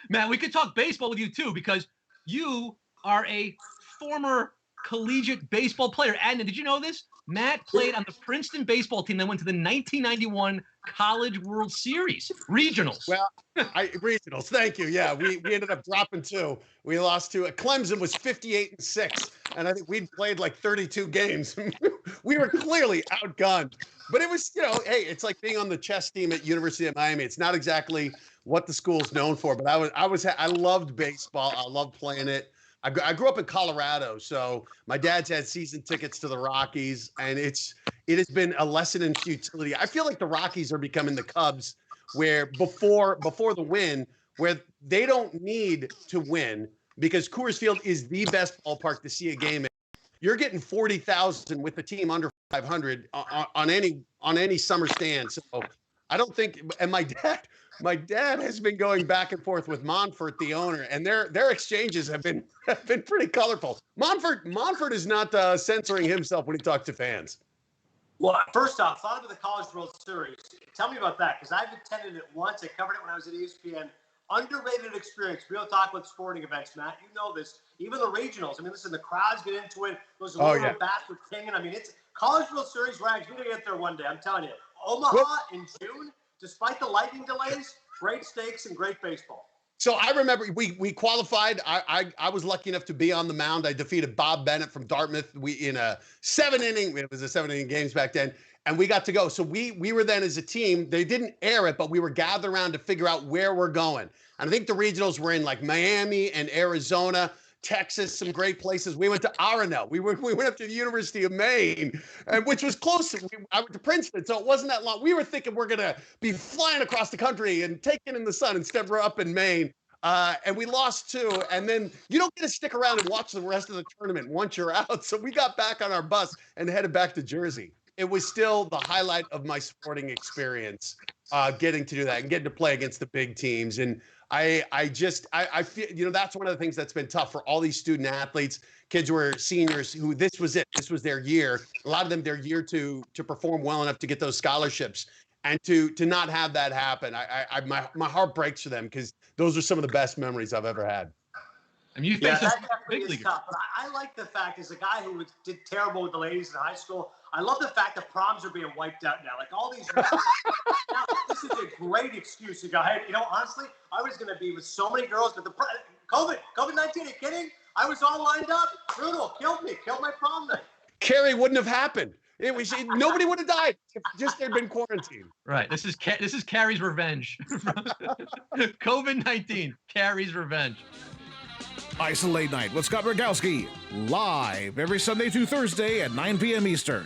Matt, we could talk baseball with you too, because you are a former collegiate baseball player. And did you know this? Matt played on the Princeton baseball team that went to the 1991 College World Series regionals. Well, regionals. Thank you. Yeah, we ended up dropping 2. We lost to Clemson was 58-6, and I think we'd played like 32 games. We were clearly outgunned. But it was, hey, it's like being on the chess team at University of Miami. It's not exactly what the school's known for, but I loved baseball. I loved playing it. I grew up in Colorado, so my dad's had season tickets to the Rockies, and it has been a lesson in futility. I feel like the Rockies are becoming the Cubs, where before the win, where they don't need to win because Coors Field is the best ballpark to see a game in. You're getting 40,000 with the team under 500 on any summer stand. So I don't think, and my dad has been going back and forth with Monfort, the owner, and their exchanges have been pretty colorful. Monfort is not censoring himself when he talks to fans. Well, first off, thought of the College World Series. Tell me about that, because I've attended it once. I covered it when I was at ESPN. Underrated experience. Real talk with sporting events, Matt. You know this. Even the regionals. I mean, listen, the crowds get into it. Those little bats with King. I mean, it's College World Series, Rags. We're going to get there one day. I'm telling you. Omaha in June, despite the lightning delays, great stakes and great baseball. So I remember we qualified. I was lucky enough to be on the mound. I defeated Bob Bennett from Dartmouth. In a 7-inning. It was a 7-inning games back then, and we got to go. So we were then as a team. They didn't air it, but we were gathered around to figure out where we're going. And I think the regionals were in like Miami and Arizona, Texas, some great places. We went to Arenal. We went up to the University of Maine, which was close. I went to Princeton, so it wasn't that long. We were thinking we're going to be flying across the country and taking in the sun. Instead, we're up in Maine, and we lost 2. And then you don't get to stick around and watch the rest of the tournament once you're out. So we got back on our bus and headed back to Jersey. It was still the highlight of my sporting experience, getting to do that and getting to play against the big teams. And I feel, that's one of the things that's been tough for all these student athletes, kids who are seniors who this was it. This was their year. A lot of them, their year to perform well enough to get those scholarships, and to not have that happen. My heart breaks for them, because those are some of the best memories I've ever had. I mean, that definitely is tough. But I like the fact, as a guy who did terrible with the ladies in high school, I love the fact that proms are being wiped out now. Like all these. Now, this is a great excuse to go, hey, honestly, I was going to be with so many girls, but the COVID-19, are you kidding? I was all lined up. Brutal, killed my prom night. Carrie wouldn't have happened. Nobody would have died if just they'd been quarantined. Right. This is Carrie's revenge. COVID-19, Carrie's revenge. Isolate Night with Scott Rogowski, live every Sunday through Thursday at 9 p.m. Eastern.